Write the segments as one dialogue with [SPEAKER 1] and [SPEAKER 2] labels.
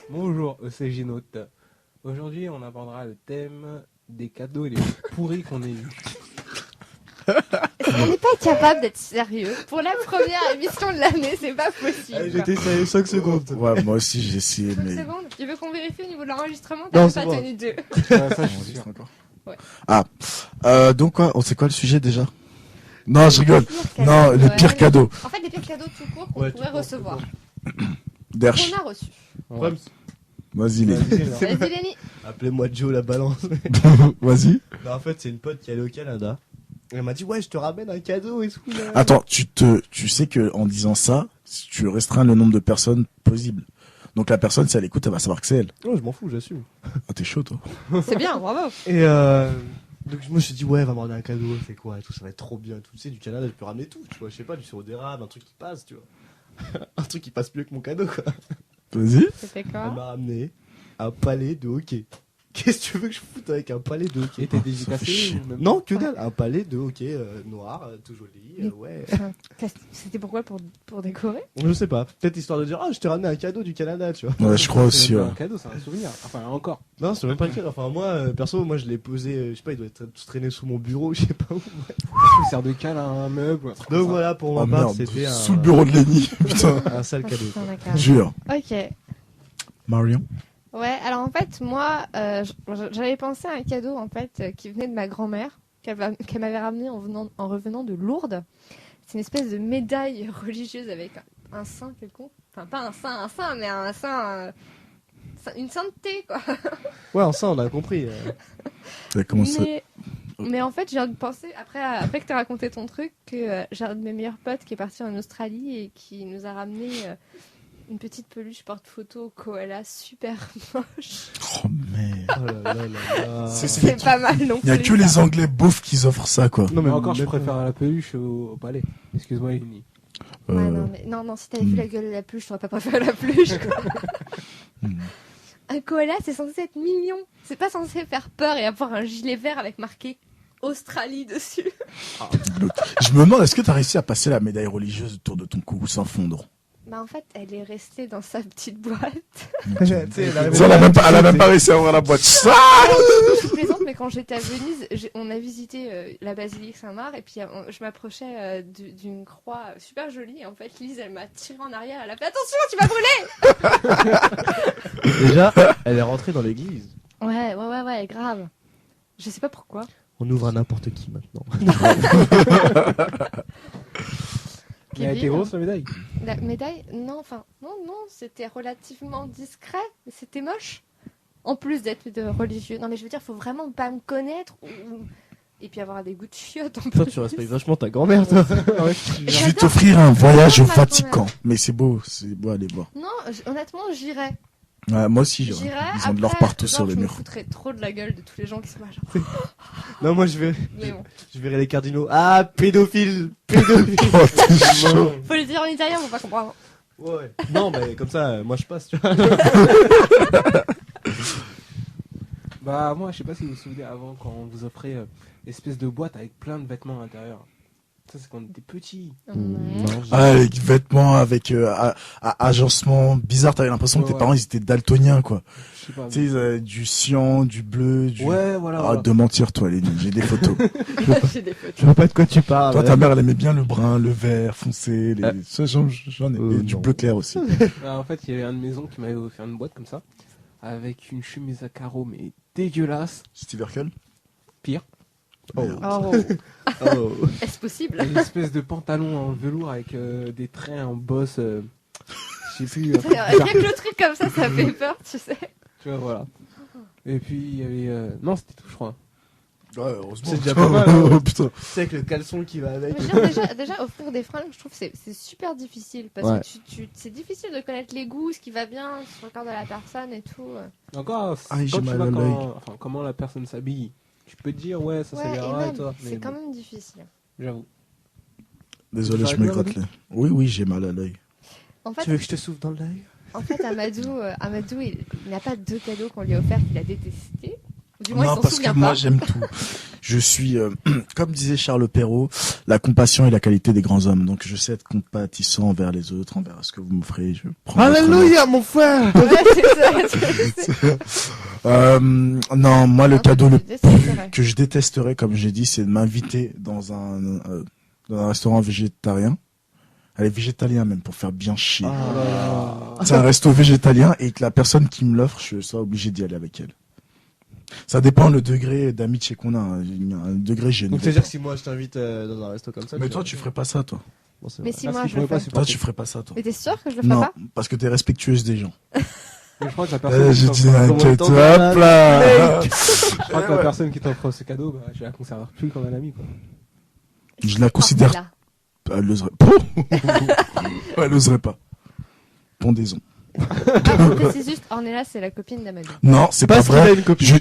[SPEAKER 1] Bonjour, c'est Ginote. Aujourd'hui, on abordera le thème des cadeaux les plus pourris qu'on ait eu.
[SPEAKER 2] On n'est pas capable d'être sérieux. Pour la première émission de l'année, c'est pas possible.
[SPEAKER 3] Allez, j'étais sérieux 5 secondes.
[SPEAKER 4] Ouais, moi aussi j'ai essayé,
[SPEAKER 2] 5
[SPEAKER 4] mais.
[SPEAKER 2] secondes. Tu veux qu'on vérifie au niveau de l'enregistrement?
[SPEAKER 3] Non,
[SPEAKER 2] T'as
[SPEAKER 3] c'est
[SPEAKER 2] pas
[SPEAKER 3] bon.
[SPEAKER 2] tenu 2.
[SPEAKER 1] Ça, je suis sûr.
[SPEAKER 4] Encore.
[SPEAKER 2] Ouais.
[SPEAKER 4] Ah, donc quoi, c'est quoi le sujet déjà? Non, je rigole.
[SPEAKER 2] Les
[SPEAKER 4] Non, les pires cadeaux.
[SPEAKER 2] En fait, les pires cadeaux tout court qu'on
[SPEAKER 3] Ouais,
[SPEAKER 2] pourrait
[SPEAKER 3] tout court,
[SPEAKER 2] recevoir.
[SPEAKER 4] Derch,
[SPEAKER 2] Qu'on a reçu.
[SPEAKER 3] Problème,
[SPEAKER 4] vas-y les.
[SPEAKER 2] Vas-y, Lenny.
[SPEAKER 3] appelez-moi Joe la balance.
[SPEAKER 4] Vas-y.
[SPEAKER 3] En fait, c'est une pote qui est allée au Canada. Elle m'a dit, ouais, je te ramène un cadeau et tout. Là.
[SPEAKER 4] Attends, tu sais que en disant ça, tu restreins le nombre de personnes possibles. Donc la personne, si elle écoute, elle va savoir que c'est elle.
[SPEAKER 3] Non, je m'en fous, j'assume.
[SPEAKER 4] Ah, t'es chaud, toi.
[SPEAKER 2] C'est bien, bravo.
[SPEAKER 3] Et donc moi je me suis dit, ouais, elle va me ramener un cadeau, c'est quoi et tout, ça va être trop bien. Tout, tu sais, du Canada, je peux ramener tout, tu vois, je sais pas, du sirop d'érable, un truc qui passe, tu vois. Un truc qui passe mieux que mon cadeau, quoi.
[SPEAKER 4] Vas-y.
[SPEAKER 2] C'était
[SPEAKER 3] Elle
[SPEAKER 2] quoi?
[SPEAKER 3] m'a ramené un palais de hockey. Qu'est-ce que tu veux que je foute avec un palais de hockey?
[SPEAKER 1] Et t'es
[SPEAKER 4] Ça fait
[SPEAKER 1] dédicacé
[SPEAKER 4] chier.
[SPEAKER 1] ou même...
[SPEAKER 3] Non, que dalle, un palais de hockey noir, tout joli, ouais.
[SPEAKER 2] Enfin, c'était pourquoi? Pour décorer?
[SPEAKER 3] Je sais pas, peut-être histoire de dire, ah, je t'ai ramené un cadeau du Canada, tu vois.
[SPEAKER 4] Ouais, je crois
[SPEAKER 1] C'est
[SPEAKER 4] aussi.
[SPEAKER 1] même pas
[SPEAKER 4] Ouais.
[SPEAKER 1] un cadeau, c'est un souvenir. Enfin, encore.
[SPEAKER 3] Non, c'est même pas le cas. Enfin, moi, perso, moi je l'ai posé, je sais pas, il doit être tous traîné sous mon bureau, je sais pas où.
[SPEAKER 1] Ça se sert de cale à un meuble ou un truc
[SPEAKER 3] Donc
[SPEAKER 1] comme ça.
[SPEAKER 3] voilà, pour
[SPEAKER 4] Oh
[SPEAKER 3] ma part,
[SPEAKER 4] merde,
[SPEAKER 3] c'était un.
[SPEAKER 4] sous le bureau de Lenny. Putain,
[SPEAKER 3] Un sale cadeau.
[SPEAKER 2] Putain,
[SPEAKER 3] quoi.
[SPEAKER 2] d'accord.
[SPEAKER 4] jure.
[SPEAKER 2] Ok.
[SPEAKER 4] Marion.
[SPEAKER 2] Ouais, alors en fait, moi, j'avais pensé à un cadeau en fait qui venait de ma grand-mère, qu'elle m'avait ramené en revenant de Lourdes. C'est une espèce de médaille religieuse avec un saint quelconque. Enfin, pas un saint, mais un saint, une sainteté quoi.
[SPEAKER 3] Ouais, enfin, on a compris.
[SPEAKER 4] T'as commencé.
[SPEAKER 2] Mais en fait, j'ai pensé après que t'as raconté ton truc que j'ai un de mes meilleurs potes qui est parti en Australie et qui nous a ramené une petite peluche porte-photo koala super moche.
[SPEAKER 4] Oh merde.
[SPEAKER 3] Oh là là là là.
[SPEAKER 2] C'est pas mal non plus.
[SPEAKER 4] Il y a que les Anglais beaufs qui offrent ça, quoi.
[SPEAKER 3] Non,
[SPEAKER 1] Mais encore, je
[SPEAKER 3] même
[SPEAKER 1] préfère la peluche au palais. Excuse-moi, Lenny.
[SPEAKER 2] Ouais,
[SPEAKER 4] Euh,
[SPEAKER 2] non, si t'avais vu la gueule de la peluche, t'aurais pas préféré la peluche. Quoi.
[SPEAKER 4] hmm.
[SPEAKER 2] Un koala, c'est censé être mignon. C'est pas censé faire peur et avoir un gilet vert avec marqué Australie dessus.
[SPEAKER 4] Je me demande, est-ce que t'as réussi à passer la médaille religieuse autour de ton cou sans fondre?
[SPEAKER 2] Bah en fait, elle est restée dans sa petite boîte.
[SPEAKER 3] Tu sais,
[SPEAKER 4] Elle a même pas réussi à ouvrir la boîte. Ça
[SPEAKER 2] Je plaisante, mais quand j'étais à Venise, on a visité la basilique Saint-Marc et puis je m'approchais d'une croix super jolie. Et en fait, Lise, elle m'a tiré en arrière. Elle a fait attention, tu vas brûler.
[SPEAKER 3] Déjà, elle est rentrée dans l'église.
[SPEAKER 2] Ouais, grave. Je sais pas pourquoi.
[SPEAKER 3] On ouvre à n'importe qui maintenant.
[SPEAKER 1] Mais elle était grosse la médaille.
[SPEAKER 2] La médaille, non, c'était relativement discret, mais c'était moche. En plus d'être de religieux. Non, mais je veux dire, faut vraiment pas me connaître et puis avoir des goûts de chiottes en
[SPEAKER 3] Toi,
[SPEAKER 2] plus.
[SPEAKER 3] tu respectes vachement ta grand-mère, toi.
[SPEAKER 4] Je vais t'offrir un voyage au Vatican. Mais c'est beau aller voir.
[SPEAKER 2] Non, honnêtement, j'irais.
[SPEAKER 4] Ouais, moi aussi,
[SPEAKER 2] J'irais.
[SPEAKER 4] ils ont de l'or
[SPEAKER 2] Après,
[SPEAKER 4] partout
[SPEAKER 2] genre,
[SPEAKER 4] sur les
[SPEAKER 2] je me
[SPEAKER 4] murs.
[SPEAKER 2] foutrais trop de la gueule de tous les gens qui sont là, genre.
[SPEAKER 3] Non, moi,
[SPEAKER 2] Mais bon.
[SPEAKER 3] je verrai les cardinaux. Ah, pédophile. Pédophile.
[SPEAKER 4] Oh, t'es chaud.
[SPEAKER 2] Faut le dire en italien pour pas comprendre.
[SPEAKER 3] Ouais. Non, mais comme ça, moi, je passe, tu vois.
[SPEAKER 1] Bah, moi, je sais pas si vous vous souvenez avant quand on vous offrait espèce de boîte avec plein de vêtements à l'intérieur. Ça, c'est quand on était petits.
[SPEAKER 4] Ah, avec vêtements, avec agencement bizarre, t'avais l'impression que tes
[SPEAKER 1] Ouais.
[SPEAKER 4] parents ils étaient daltoniens, quoi.
[SPEAKER 1] Je sais pas.
[SPEAKER 4] Tu sais, ils avaient du cyan, du bleu, du.
[SPEAKER 1] Ouais, voilà.
[SPEAKER 4] Arrête de mentir, toi, Lenny, j'ai des photos.
[SPEAKER 2] J'ai des photos.
[SPEAKER 3] Je vois pas de quoi tu parles.
[SPEAKER 4] Toi, ta mère, elle aimait bien le brun, le vert foncé, les. Ça, j'en ai. Et du
[SPEAKER 3] non.
[SPEAKER 4] bleu clair aussi.
[SPEAKER 1] Bah, en fait, il y avait un de mes oncles qui m'avait offert une boîte comme ça, avec une chemise à carreaux, mais dégueulasse.
[SPEAKER 4] Steve Urkel.
[SPEAKER 1] Pire.
[SPEAKER 3] Oh.
[SPEAKER 2] Oh,
[SPEAKER 3] Oh.
[SPEAKER 2] est-ce possible?
[SPEAKER 1] Une espèce de pantalon en velours avec des traits en bosse. Je sais plus.
[SPEAKER 2] Rien que le truc comme ça fait peur, tu sais.
[SPEAKER 1] Tu vois, voilà. Et puis, il y avait. Non, c'était tout, je crois.
[SPEAKER 4] Ouais, heureusement.
[SPEAKER 3] C'est déjà pas mal, hein.
[SPEAKER 4] Oh, putain.
[SPEAKER 3] Tu sais, avec le caleçon qui va avec.
[SPEAKER 2] Mais je veux dire, déjà, offrir des fringues, je trouve que c'est super difficile. Parce
[SPEAKER 3] Ouais.
[SPEAKER 2] que c'est difficile de connaître les goûts, ce qui va bien sur le corps de la personne et tout.
[SPEAKER 1] Encore,
[SPEAKER 4] Ah,
[SPEAKER 1] quand
[SPEAKER 4] j'ai
[SPEAKER 1] tu
[SPEAKER 4] mal
[SPEAKER 1] vois
[SPEAKER 4] à l'œil.
[SPEAKER 1] comment la personne s'habille, tu peux te dire, ouais, ça
[SPEAKER 2] Ouais,
[SPEAKER 1] c'est
[SPEAKER 2] et
[SPEAKER 1] verra et
[SPEAKER 2] même,
[SPEAKER 1] toi.
[SPEAKER 2] c'est
[SPEAKER 1] Mais
[SPEAKER 2] quand
[SPEAKER 1] bon,
[SPEAKER 2] même difficile.
[SPEAKER 1] j'avoue.
[SPEAKER 4] Désolé, je me gratte là. Oui, j'ai mal à l'œil.
[SPEAKER 2] En fait,
[SPEAKER 3] Tu veux que je te souffle dans l'œil?
[SPEAKER 2] Amadou, il n'a pas deux cadeaux qu'on lui a offerts qu'il a détestés. Ou du moins, il
[SPEAKER 4] Non,
[SPEAKER 2] s'en
[SPEAKER 4] parce que
[SPEAKER 2] souvient
[SPEAKER 4] moi,
[SPEAKER 2] pas.
[SPEAKER 4] j'aime tout. Je suis, comme disait Charles Perrault, la compassion est la qualité des grands hommes. Donc je sais être compatissant envers les autres, envers ce que vous me ferez. Je prends votre main.
[SPEAKER 3] Alléluia, mon frère.
[SPEAKER 2] Ouais, c'est ça.
[SPEAKER 4] Non, moi le
[SPEAKER 2] Non,
[SPEAKER 4] cadeau
[SPEAKER 2] tu détesterais.
[SPEAKER 4] que je détesterais, comme j'ai dit, c'est de m'inviter dans un restaurant végétarien. Allez, végétalien même, pour faire bien chier. C'est un resto végétalien et que la personne qui me l'offre, je sois obligé d'y aller avec elle. Ça dépend le degré d'amitié qu'on a. Hein. Il y a un degré gênant.
[SPEAKER 3] Donc c'est-à-dire que si moi je t'invite dans un resto comme ça.
[SPEAKER 4] Mais toi, tu ferais pas ça, toi.
[SPEAKER 3] Bon, c'est
[SPEAKER 2] Mais
[SPEAKER 3] vrai.
[SPEAKER 2] si
[SPEAKER 1] Ah,
[SPEAKER 2] moi
[SPEAKER 1] si,
[SPEAKER 2] je
[SPEAKER 1] je
[SPEAKER 2] le
[SPEAKER 1] pourrais pas
[SPEAKER 2] fais.
[SPEAKER 1] supporter.
[SPEAKER 4] Toi, tu ferais pas ça, toi.
[SPEAKER 2] Mais t'es sûr que je le ferai
[SPEAKER 4] Non,
[SPEAKER 2] pas?
[SPEAKER 4] parce que t'es respectueuse des gens.
[SPEAKER 1] Mais je crois que la personne qui
[SPEAKER 4] J'ai
[SPEAKER 1] t'offre-
[SPEAKER 4] dit un
[SPEAKER 3] comment
[SPEAKER 4] cadeau,
[SPEAKER 3] t'en
[SPEAKER 4] hop
[SPEAKER 3] vas,
[SPEAKER 4] là.
[SPEAKER 1] je crois que la personne qui t'offre ce cadeau, bah, je la considère plus comme un ami, quoi.
[SPEAKER 4] Je la considère.
[SPEAKER 2] Oh, là.
[SPEAKER 4] Elle n'oserait. Elle n'oserait pas. Pendaison.
[SPEAKER 2] Ah, je précise juste, Ornella, c'est la copine d'Amadou.
[SPEAKER 4] Non, c'est pas
[SPEAKER 3] Parce qu'il a
[SPEAKER 4] vrai.
[SPEAKER 3] une copine.
[SPEAKER 4] Je...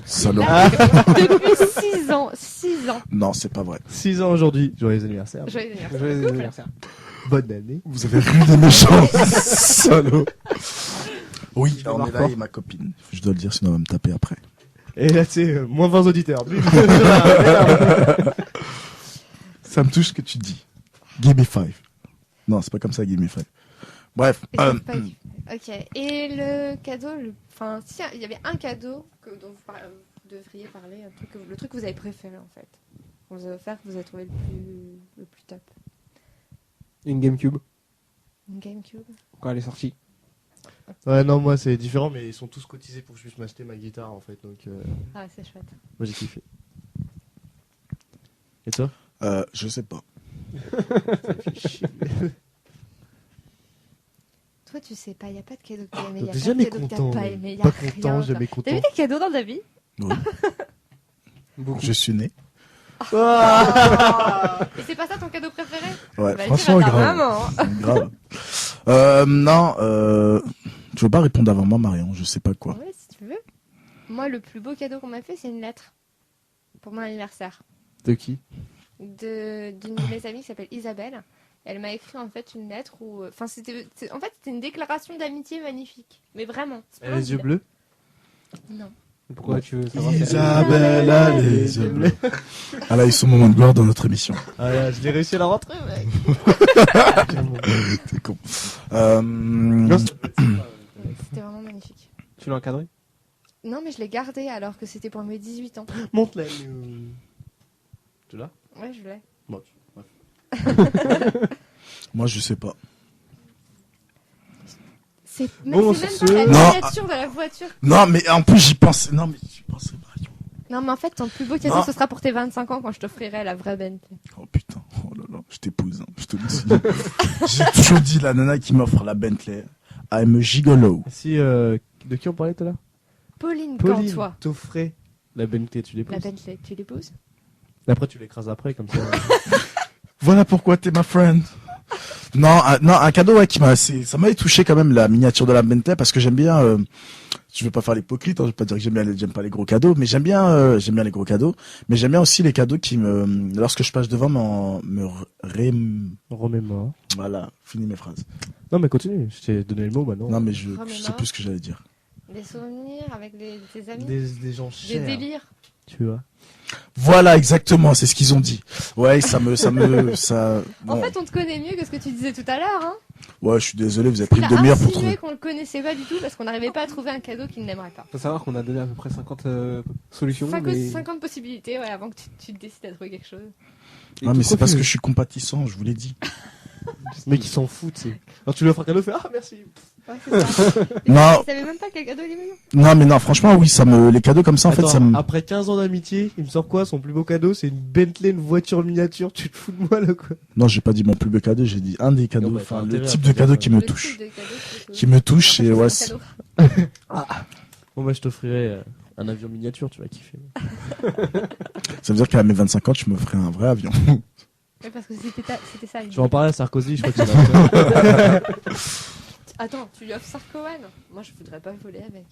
[SPEAKER 4] Salaud.
[SPEAKER 2] Là, depuis 6 ans. 6 ans.
[SPEAKER 4] Non, c'est pas vrai.
[SPEAKER 3] 6 ans aujourd'hui. Joyeux anniversaire.
[SPEAKER 2] Joyeux anniversaire.
[SPEAKER 1] Joyeux anniversaire.
[SPEAKER 3] Bonne année.
[SPEAKER 4] Vous avez rue des méchants. Salaud. Oui,
[SPEAKER 1] Je
[SPEAKER 4] on
[SPEAKER 1] marque
[SPEAKER 4] est là
[SPEAKER 1] fort.
[SPEAKER 4] et ma copine. Je dois le dire, sinon elle va me taper après.
[SPEAKER 3] Et là, tu sais, moins 20 auditeurs.
[SPEAKER 4] Ça me touche ce que tu dis. Give me 5. Non, c'est pas comme ça, give me 5. Bref.
[SPEAKER 2] Et c'est pas du- Ok. Et le cadeau, enfin, si il y avait un cadeau dont vous devriez parler, le truc que vous avez préféré en fait, qu'on vous a offert, que vous avez trouvé le plus top.
[SPEAKER 1] Une GameCube,
[SPEAKER 2] Une GameCube.
[SPEAKER 1] quand elle est sortie.
[SPEAKER 3] Ouais, non, moi c'est différent, mais ils sont tous cotisés pour que je puisse m'acheter ma guitare en fait. Donc,
[SPEAKER 2] Ah, c'est chouette.
[SPEAKER 3] moi j'ai kiffé. Et toi?
[SPEAKER 4] Je sais pas.
[SPEAKER 2] Toi, tu sais pas, il y a pas de cadeau que t'as aimé, il y a
[SPEAKER 3] T'es
[SPEAKER 2] pas de
[SPEAKER 3] jamais
[SPEAKER 2] cadeau que
[SPEAKER 3] content.
[SPEAKER 2] t'as pas aimé, il y a
[SPEAKER 3] Pas
[SPEAKER 2] rien.
[SPEAKER 3] content, jamais
[SPEAKER 2] T'as
[SPEAKER 3] content.
[SPEAKER 2] vu des cadeaux dans ta vie?
[SPEAKER 4] Oui.
[SPEAKER 1] Beaucoup.
[SPEAKER 4] Je suis né.
[SPEAKER 2] Et c'est pas ça ton cadeau préféré?
[SPEAKER 4] Ouais,
[SPEAKER 2] Bah,
[SPEAKER 4] franchement,
[SPEAKER 2] dis à ta
[SPEAKER 4] grave.
[SPEAKER 2] maman.
[SPEAKER 4] Grave. Non, tu veux pas répondre avant moi, Marion? Je sais pas quoi.
[SPEAKER 2] Ouais, si tu veux. Moi, le plus beau cadeau qu'on m'a fait, c'est une lettre pour mon anniversaire.
[SPEAKER 3] De qui?
[SPEAKER 2] D'une de mes amies qui s'appelle Isabelle. Elle m'a écrit en fait une lettre où, enfin c'était une déclaration d'amitié magnifique, mais vraiment.
[SPEAKER 3] Elle a les yeux bleus?
[SPEAKER 2] Non.
[SPEAKER 1] Pourquoi tu veux savoir si elle-
[SPEAKER 4] Isabelle a les yeux bleus. Elle a eu son moment de gloire dans notre émission.
[SPEAKER 3] Ah là, je l'ai réussi à la rentrer, mec.
[SPEAKER 4] T'es con.
[SPEAKER 2] Ouais, c'était vraiment magnifique.
[SPEAKER 1] Tu l'as encadré?
[SPEAKER 2] Non, mais je l'ai gardé alors que c'était pour mes 18 ans.
[SPEAKER 3] Monte-la. Tu l'as?
[SPEAKER 2] Ouais, je l'ai.
[SPEAKER 3] Bon,
[SPEAKER 4] Moi, je sais pas.
[SPEAKER 2] C'est
[SPEAKER 3] Bon,
[SPEAKER 2] c'est même
[SPEAKER 3] sur
[SPEAKER 2] pas la
[SPEAKER 3] ce-
[SPEAKER 4] Non.
[SPEAKER 2] miniature de la voiture.
[SPEAKER 4] Non, mais en plus, j'y pensais. Non, mais j'y pensais pas.
[SPEAKER 2] Non, mais en fait, ton plus beau cadeau,
[SPEAKER 4] Non.
[SPEAKER 2] ce sera pour tes 25 ans quand je t'offrirai la vraie Bentley.
[SPEAKER 4] Oh putain, oh là là, je t'épouse, hein, je te le dis. J'ai toujours dit, la nana qui m'offre la Bentley, I'm a gigolo.
[SPEAKER 3] Si, de qui on parlait tout à l'heure?
[SPEAKER 2] Pauline,
[SPEAKER 3] Pauline
[SPEAKER 2] toi,
[SPEAKER 3] t'offrait la Bentley, tu l'épouses?
[SPEAKER 2] la Bentley, tu l'épouses?
[SPEAKER 3] Après, tu l'écrases après, comme ça.
[SPEAKER 4] Voilà pourquoi t'es ma friend. Non, un cadeau ouais, ça m'avait touché quand même la miniature de la Bentley parce que j'aime bien. Je vais pas faire l'hypocrite, hein, je vais pas dire que j'aime pas les gros cadeaux, mais j'aime bien les gros cadeaux, mais j'aime bien aussi les cadeaux qui lorsque je passe devant,
[SPEAKER 3] Remémore.
[SPEAKER 4] voilà, finis mes phrases.
[SPEAKER 3] Non, mais continue, je t'ai donné le mot maintenant.
[SPEAKER 4] Non, mais je sais
[SPEAKER 2] Remémore.
[SPEAKER 4] plus ce que j'allais dire.
[SPEAKER 2] Des souvenirs avec tes amis?
[SPEAKER 3] Des gens
[SPEAKER 2] Des
[SPEAKER 3] chers.
[SPEAKER 2] délires?
[SPEAKER 3] Tu vois.
[SPEAKER 4] Voilà, exactement, c'est ce qu'ils ont dit. Ouais, ça.
[SPEAKER 2] En
[SPEAKER 4] Bon.
[SPEAKER 2] fait, on te connaît mieux que ce que tu disais tout à l'heure, hein.
[SPEAKER 4] Ouais, je suis désolé, vous avez pris
[SPEAKER 2] Il
[SPEAKER 4] une
[SPEAKER 2] a
[SPEAKER 4] demi-heure pour
[SPEAKER 2] insinué
[SPEAKER 4] trouver.
[SPEAKER 2] qu'on le connaissait pas du tout parce qu'on n'arrivait pas à trouver un cadeau qu'il n'aimerait pas.
[SPEAKER 1] Faut savoir qu'on a donné à peu près 50 solutions.
[SPEAKER 2] 50 possibilités, ouais, avant que tu te décides à trouver quelque chose.
[SPEAKER 4] Non, mais c'est parce que je suis compatissant, je vous l'ai dit.
[SPEAKER 3] Mais qui s'en foutent, c'est. Alors tu lui offres un cadeau, fais ah merci.
[SPEAKER 2] Ouais, c'est ça.
[SPEAKER 4] Non.
[SPEAKER 2] Tu savais même pas quel cadeau il aimait.
[SPEAKER 4] Non, mais non, franchement, oui, les cadeaux comme ça, en
[SPEAKER 3] Attends,
[SPEAKER 4] fait, ça me.
[SPEAKER 3] après 15 ans d'amitié, il me sort quoi? Son plus beau cadeau, c'est une Bentley, une voiture miniature. Tu te fous de moi là quoi?
[SPEAKER 4] Non, j'ai pas dit mon plus beau cadeau, j'ai dit un des cadeaux,
[SPEAKER 3] Non, bah,
[SPEAKER 4] enfin,
[SPEAKER 3] t'as
[SPEAKER 4] le
[SPEAKER 3] intérêt
[SPEAKER 4] type
[SPEAKER 3] à
[SPEAKER 4] de
[SPEAKER 3] faire
[SPEAKER 4] cadeau
[SPEAKER 3] ça.
[SPEAKER 4] qui me
[SPEAKER 2] Le
[SPEAKER 4] touche.
[SPEAKER 2] type de cadeau
[SPEAKER 4] Qui me touche,
[SPEAKER 2] Après,
[SPEAKER 4] et ouais.
[SPEAKER 2] c'est ton cadeau.
[SPEAKER 3] Bon bah je t'offrirai un avion miniature, tu vas kiffer.
[SPEAKER 4] Ça veut dire qu'à mes 25 ans, tu me ferais un vrai avion.
[SPEAKER 2] Ouais, parce que c'était ça.
[SPEAKER 3] Je vais en parler à Sarkozy, je crois qu'il a.
[SPEAKER 2] Attends, tu lui offres Sarkowan? Moi, je voudrais pas voler avec.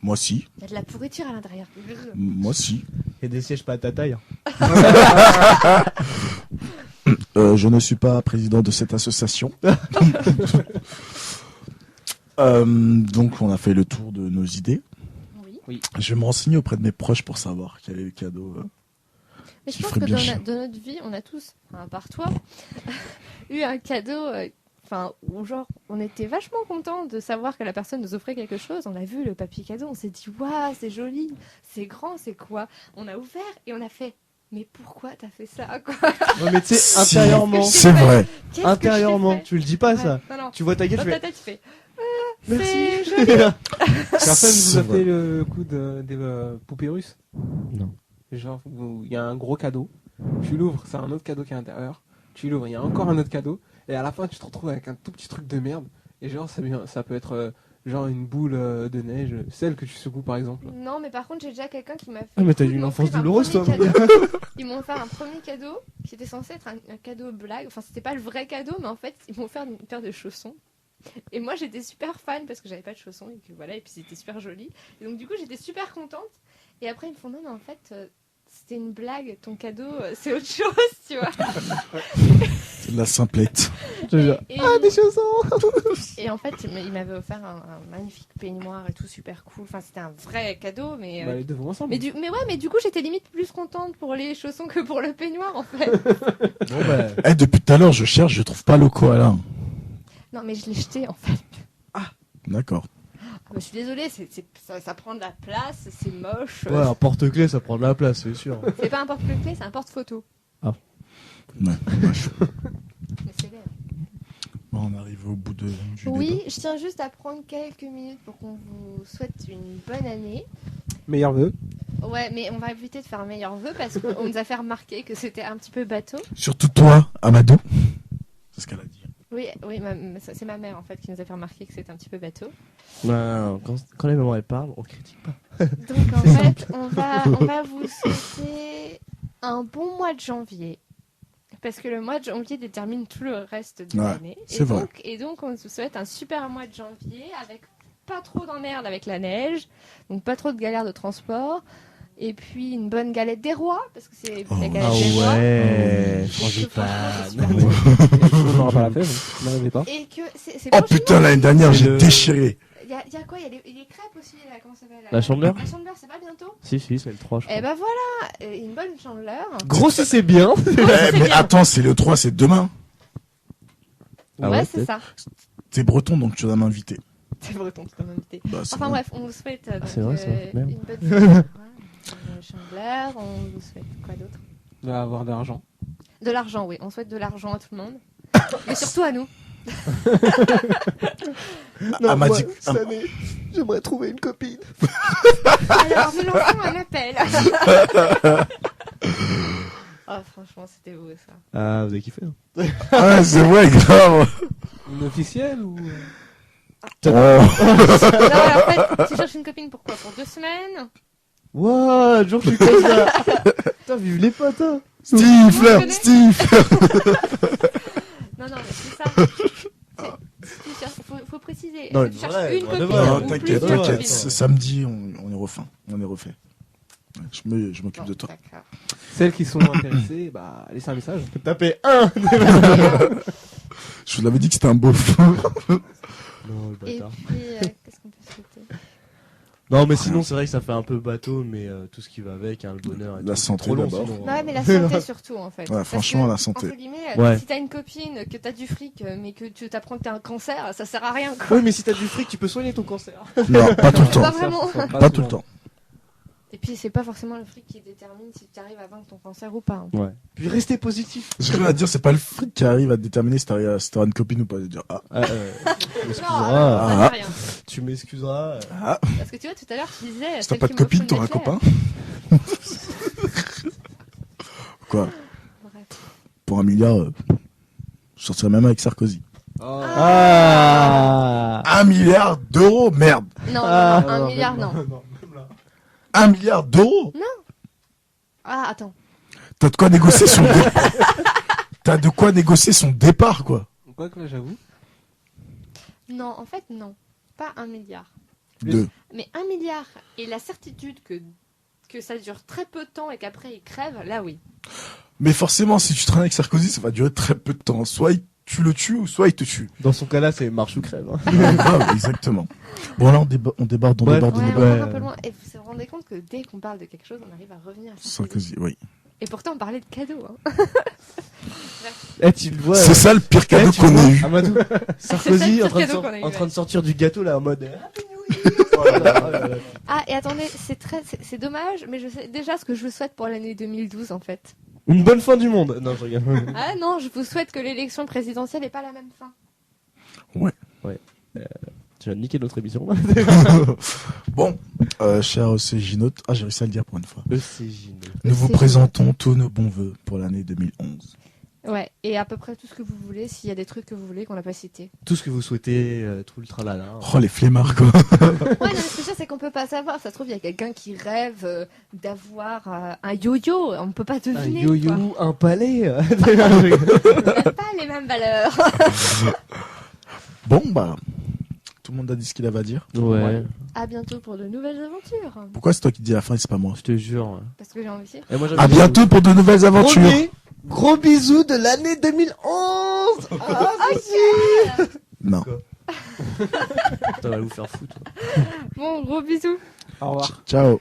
[SPEAKER 4] Moi, si.
[SPEAKER 2] Il y a de la pourriture à l'intérieur.
[SPEAKER 4] Moi, si.
[SPEAKER 3] Il y a des sièges pas à ta taille.
[SPEAKER 4] Je ne suis pas président de cette association. Donc, on a fait le tour de nos idées.
[SPEAKER 2] Oui.
[SPEAKER 4] Je vais me renseigner auprès de mes proches pour savoir quel est le cadeau
[SPEAKER 2] Mais je
[SPEAKER 4] Tu
[SPEAKER 2] pense
[SPEAKER 4] ferais
[SPEAKER 2] que
[SPEAKER 4] bien
[SPEAKER 2] dans,
[SPEAKER 4] chier.
[SPEAKER 2] dans notre vie, on a tous, enfin, à part toi, eu un cadeau, où genre, on était vachement contents de savoir que la personne nous offrait quelque chose. On a vu le papier cadeau, on s'est dit, waouh, c'est joli, c'est grand, c'est quoi? On a ouvert et on a fait, mais pourquoi t'as fait ça, quoi?
[SPEAKER 3] Ouais, mais tu sais,
[SPEAKER 4] Si,
[SPEAKER 3] intérieurement,
[SPEAKER 4] C'est vrai.
[SPEAKER 2] Qu'est-ce que
[SPEAKER 3] intérieurement,
[SPEAKER 2] je t'ai fait?
[SPEAKER 3] tu le dis pas
[SPEAKER 2] Ouais,
[SPEAKER 3] ça.
[SPEAKER 2] non, non.
[SPEAKER 3] Tu vois ta gueule,
[SPEAKER 2] Dans
[SPEAKER 3] tu
[SPEAKER 2] ta
[SPEAKER 3] fais
[SPEAKER 2] tête, tu fais,
[SPEAKER 3] merci.
[SPEAKER 2] c'est joli.
[SPEAKER 1] Personne vous
[SPEAKER 4] C'est
[SPEAKER 1] a
[SPEAKER 4] vrai.
[SPEAKER 1] fait le coup des poupées russes?
[SPEAKER 3] Non.
[SPEAKER 1] Genre, il y a un gros cadeau, tu l'ouvres, c'est un autre cadeau qui est à l'intérieur, tu l'ouvres, il y a encore un autre cadeau, et à la fin, tu te retrouves avec un tout petit truc de merde, et genre, ça peut être genre une boule de neige, celle que tu secoues par exemple.
[SPEAKER 2] Non, mais par contre, j'ai déjà quelqu'un qui m'a fait.
[SPEAKER 3] Ah, mais t'as
[SPEAKER 2] le
[SPEAKER 3] eu
[SPEAKER 2] coup
[SPEAKER 3] une
[SPEAKER 2] de
[SPEAKER 3] enfance
[SPEAKER 2] m'offrir un
[SPEAKER 3] douloureuse, toi,
[SPEAKER 2] premier
[SPEAKER 3] mon
[SPEAKER 2] cadeau. Ils m'ont offert un premier cadeau qui était censé être un cadeau blague. Enfin, c'était pas le vrai cadeau, mais en fait, ils m'ont offert une paire de chaussons. Et moi, j'étais super fan parce que j'avais pas de chaussons et que voilà, et puis c'était super joli. Et donc, du coup, j'étais super contente. Et après, ils me font non, mais en fait, c'était une blague. Ton cadeau, c'est autre chose, tu vois.
[SPEAKER 4] C'est de la simplette.
[SPEAKER 3] Ah, des chaussons.
[SPEAKER 2] Et en fait, il m'avait offert un magnifique peignoir et tout, super cool. Enfin, c'était un vrai cadeau, mais.
[SPEAKER 1] Bah, les deux vont ensemble.
[SPEAKER 2] Mais du coup, j'étais limite plus contente pour les chaussons que pour le peignoir, en fait.
[SPEAKER 3] Bon, bah,
[SPEAKER 4] Eh, depuis tout à l'heure, je cherche, je trouve pas le koala.
[SPEAKER 2] Non, mais je l'ai jeté, en fait.
[SPEAKER 4] D'accord.
[SPEAKER 2] Je suis désolée, ça prend de la place, c'est moche.
[SPEAKER 3] ouais, un porte-clés, ça prend de la place, c'est sûr.
[SPEAKER 2] C'est pas un porte-clés, c'est un porte-photo.
[SPEAKER 4] Ouais.
[SPEAKER 2] Mais c'est laid.
[SPEAKER 4] Bon, on arrive au bout du
[SPEAKER 2] Oui,
[SPEAKER 4] débat.
[SPEAKER 2] je tiens juste à prendre quelques minutes pour qu'on vous souhaite une bonne année.
[SPEAKER 1] Meilleur vœu.
[SPEAKER 2] Ouais, mais on va éviter de faire un meilleur vœu parce qu'on nous a fait remarquer que c'était un petit peu bateau.
[SPEAKER 4] Surtout toi, Amadou. C'est ce qu'elle a dit.
[SPEAKER 2] Oui, c'est ma mère en fait qui nous a fait remarquer que c'était un petit peu bateau.
[SPEAKER 3] Non, quand les mamans elles parlent, on critique pas.
[SPEAKER 2] Donc en fait, on va vous souhaiter un bon mois de janvier. Parce que le mois de janvier détermine tout le reste de
[SPEAKER 4] Ouais,
[SPEAKER 2] l'année.
[SPEAKER 4] c'est vrai.
[SPEAKER 2] Et donc, on vous souhaite un super mois de janvier avec pas trop d'emmerdes avec la neige, donc pas trop de galères de transport. Et puis une bonne galette des rois, parce que c'est
[SPEAKER 4] Oh.
[SPEAKER 2] la galette
[SPEAKER 3] Ah
[SPEAKER 2] des rois.
[SPEAKER 3] ouais,
[SPEAKER 2] Et que
[SPEAKER 3] frangipane.
[SPEAKER 2] franchement, c'est super bon.
[SPEAKER 1] Je n'aurai pas la fève, n'arrivez pas.
[SPEAKER 2] Et que c'est
[SPEAKER 4] Oh
[SPEAKER 2] bon,
[SPEAKER 4] putain, l'année dernière,
[SPEAKER 3] C'est
[SPEAKER 4] j'ai
[SPEAKER 3] le-
[SPEAKER 4] déchiré.
[SPEAKER 2] Il y a quoi? Il y a les crêpes aussi, là, comment ça s'appelle?
[SPEAKER 3] La Chandeleur
[SPEAKER 2] La Chandeleur, c'est pas bientôt?
[SPEAKER 3] Si, c'est le 3, je crois.
[SPEAKER 2] Eh ben voilà, une bonne Chandeleur.
[SPEAKER 3] Gros si c'est bien.
[SPEAKER 4] Eh, mais
[SPEAKER 2] bien.
[SPEAKER 4] attends, c'est le 3, c'est demain.
[SPEAKER 3] Ah
[SPEAKER 2] ouais,
[SPEAKER 3] ouais,
[SPEAKER 2] c'est ça.
[SPEAKER 4] T'es breton, donc tu dois m'inviter.
[SPEAKER 2] C'est breton, tu t'en invité.
[SPEAKER 4] Bah, c'est
[SPEAKER 2] Enfin
[SPEAKER 4] bon.
[SPEAKER 2] bref, on vous souhaite donc,
[SPEAKER 3] c'est vrai, ça. Merde.
[SPEAKER 2] une bonne Chandeleur, une Chandeleur, on vous souhaite quoi d'autre?
[SPEAKER 1] De avoir de l'argent.
[SPEAKER 2] De l'argent, oui, on souhaite de l'argent à tout le monde. Mais surtout à nous.
[SPEAKER 4] Ah, m'a dit-
[SPEAKER 3] cette année, j'aimerais trouver une copine.
[SPEAKER 2] Alors, nous lançons un appel. Oh, franchement, c'était beau ça.
[SPEAKER 3] Ah, vous avez kiffé, hein.
[SPEAKER 4] Ah, c'est vrai, grave.
[SPEAKER 1] Une officielle ou.
[SPEAKER 4] Oh.
[SPEAKER 2] Non, en fait, tu cherches une copine pour quoi? Pour 2 semaines?
[SPEAKER 3] Wow, toujours je suis comme ça. Putain, vive les potes, hein.
[SPEAKER 4] Steve, là,
[SPEAKER 2] connais
[SPEAKER 4] Steve.
[SPEAKER 2] Non, mais c'est ça. Tu cherches, faut préciser.
[SPEAKER 3] Non,
[SPEAKER 2] Est-ce que tu cherches
[SPEAKER 3] vrai,
[SPEAKER 2] une
[SPEAKER 3] vrai,
[SPEAKER 2] copine
[SPEAKER 3] vrai.
[SPEAKER 4] Non,
[SPEAKER 2] ou
[SPEAKER 4] t'inquiète,
[SPEAKER 2] plusieurs
[SPEAKER 3] ouais,
[SPEAKER 4] t'inquiète.
[SPEAKER 2] copines?
[SPEAKER 4] Ce samedi, on est refait. On est refait. Ouais, je m'occupe de toi.
[SPEAKER 2] D'accord.
[SPEAKER 1] Celles qui sont intéressées, bah, laissez un message.
[SPEAKER 3] Taper 1.
[SPEAKER 4] Je vous l'avais dit que c'était un beauf.
[SPEAKER 3] Non, le
[SPEAKER 2] Et
[SPEAKER 3] bâtard.
[SPEAKER 2] puis, qu'est-ce qu'on peut souhaiter?
[SPEAKER 3] Non, mais sinon, c'est vrai que ça fait un peu bateau, mais tout ce qui va avec, hein, le bonheur. Et
[SPEAKER 4] La
[SPEAKER 3] tout, c'est
[SPEAKER 4] santé
[SPEAKER 3] trop long,
[SPEAKER 4] d'abord.
[SPEAKER 3] sinon,
[SPEAKER 2] Ouais, mais la santé surtout en fait.
[SPEAKER 4] Ouais,
[SPEAKER 2] Parce
[SPEAKER 4] franchement,
[SPEAKER 2] que,
[SPEAKER 4] la santé.
[SPEAKER 2] Entre guillemets,
[SPEAKER 3] Ouais.
[SPEAKER 2] si t'as une copine, que t'as du fric, mais que tu t'apprends que t'as un cancer, ça sert à rien quoi.
[SPEAKER 3] Oui, mais si t'as du fric, tu peux soigner ton cancer.
[SPEAKER 4] Non, pas tout le
[SPEAKER 2] Pas
[SPEAKER 4] temps.
[SPEAKER 2] vraiment.
[SPEAKER 4] Pas tout le temps.
[SPEAKER 2] Et puis c'est pas forcément le fric qui détermine si tu arrives à vaincre ton cancer ou pas. hein.
[SPEAKER 3] Ouais. Puis restez positif.
[SPEAKER 4] Ce que je veux dire, c'est pas le fric qui arrive à déterminer si t'auras une copine ou pas. De dire, ah,
[SPEAKER 3] Tu
[SPEAKER 2] Non,
[SPEAKER 3] m'excuseras.
[SPEAKER 2] ça fait rien.
[SPEAKER 3] Tu m'excuseras.
[SPEAKER 4] ah,
[SPEAKER 2] Parce que tu vois, tout à l'heure, tu disais.
[SPEAKER 4] si t'as
[SPEAKER 2] celle
[SPEAKER 4] pas
[SPEAKER 2] qui
[SPEAKER 4] de copine,
[SPEAKER 2] m'offre une
[SPEAKER 4] t'auras un
[SPEAKER 2] éclair.
[SPEAKER 4] copain. Quoi?
[SPEAKER 2] Bref.
[SPEAKER 4] Pour 1 milliard, je sortirais même avec Sarkozy.
[SPEAKER 1] Oh.
[SPEAKER 3] Ah.
[SPEAKER 4] 1 milliard d'euros, merde.
[SPEAKER 2] Non,
[SPEAKER 3] Ah.
[SPEAKER 2] un milliard, non.
[SPEAKER 4] 1 milliard d'euros?
[SPEAKER 2] Ah, attends.
[SPEAKER 4] T'as de quoi négocier son départ. T'as de quoi négocier son départ, quoi.
[SPEAKER 1] Quoi que là, j'avoue.
[SPEAKER 2] Non, en fait, non. Pas 1 milliard.
[SPEAKER 4] 2.
[SPEAKER 2] Mais 1 milliard et la certitude que ça dure très peu de temps et qu'après il crève, là oui.
[SPEAKER 4] Mais forcément, si tu traînes avec Sarkozy, ça va durer très peu de temps. Soit tu le tues, ou soit il te tue.
[SPEAKER 3] Dans son cas-là, c'est marche ou crève. Hein.
[SPEAKER 4] Grave, exactement. Bon, là, on déborde, on
[SPEAKER 3] Ouais.
[SPEAKER 4] déborde,
[SPEAKER 2] Ouais,
[SPEAKER 4] on
[SPEAKER 2] on
[SPEAKER 4] déborde.
[SPEAKER 2] part un peu loin. Et vous vous rendez compte que dès qu'on parle de quelque chose, on arrive à revenir à Sarkozy.
[SPEAKER 4] Sarkozy, oui.
[SPEAKER 2] Et pourtant, on parlait de cadeaux. Hein.
[SPEAKER 3] Eh, tu le vois.
[SPEAKER 4] C'est ça le pire cadeau
[SPEAKER 3] tu
[SPEAKER 4] qu'on
[SPEAKER 3] vois,
[SPEAKER 4] ait eu.
[SPEAKER 3] Amadou, Sarkozy
[SPEAKER 2] C'est
[SPEAKER 3] en
[SPEAKER 2] ça,
[SPEAKER 3] train,
[SPEAKER 2] le cadeau qu'on a eu,
[SPEAKER 3] en train
[SPEAKER 2] ouais.
[SPEAKER 3] de sortir du gâteau là en mode. Oh là là, oh là là.
[SPEAKER 2] Ah, et attendez, c'est dommage, mais je sais déjà ce que je vous souhaite pour l'année 2012 en fait.
[SPEAKER 3] Une bonne fin du monde. Non, je regarde.
[SPEAKER 2] Ah non, je vous souhaite que l'élection présidentielle n'ait pas la même fin.
[SPEAKER 3] Tu vas niquer notre émission.
[SPEAKER 4] Bon, cher CJNote, j'ai réussi à le dire pour une fois.
[SPEAKER 3] ECJ.
[SPEAKER 4] Nous vous présentons tous nos bons voeux pour l'année 2011.
[SPEAKER 2] Ouais, et à peu près tout ce que vous voulez, s'il y a des trucs que vous voulez qu'on n'a pas cités.
[SPEAKER 3] Tout ce que vous souhaitez, tout le tralala.
[SPEAKER 4] Oh, les flemmards, quoi.
[SPEAKER 2] Ouais, non, mais ce que je veux dire, c'est qu'on peut pas savoir. Ça se trouve, il y a quelqu'un qui rêve d'avoir un yo-yo. On peut pas
[SPEAKER 3] Un
[SPEAKER 2] deviner.
[SPEAKER 3] yo-yo,
[SPEAKER 2] Quoi.
[SPEAKER 3] un palais.
[SPEAKER 2] On n'a pas les mêmes valeurs.
[SPEAKER 4] Bon, bah, tout le monde a dit ce qu'il avait à dire.
[SPEAKER 3] Ouais,
[SPEAKER 2] À bientôt pour de nouvelles aventures.
[SPEAKER 4] Pourquoi c'est toi qui dis la fin et c'est pas moi?
[SPEAKER 3] je te jure.
[SPEAKER 2] Parce que j'ai envie.
[SPEAKER 3] Et moi,
[SPEAKER 4] À bientôt pour de nouvelles aventures.
[SPEAKER 3] Gros bisous de l'année 2011.
[SPEAKER 4] Non.
[SPEAKER 3] Ça va vous faire foutre.
[SPEAKER 2] Bon, gros bisous.
[SPEAKER 1] Au revoir.
[SPEAKER 4] Ciao.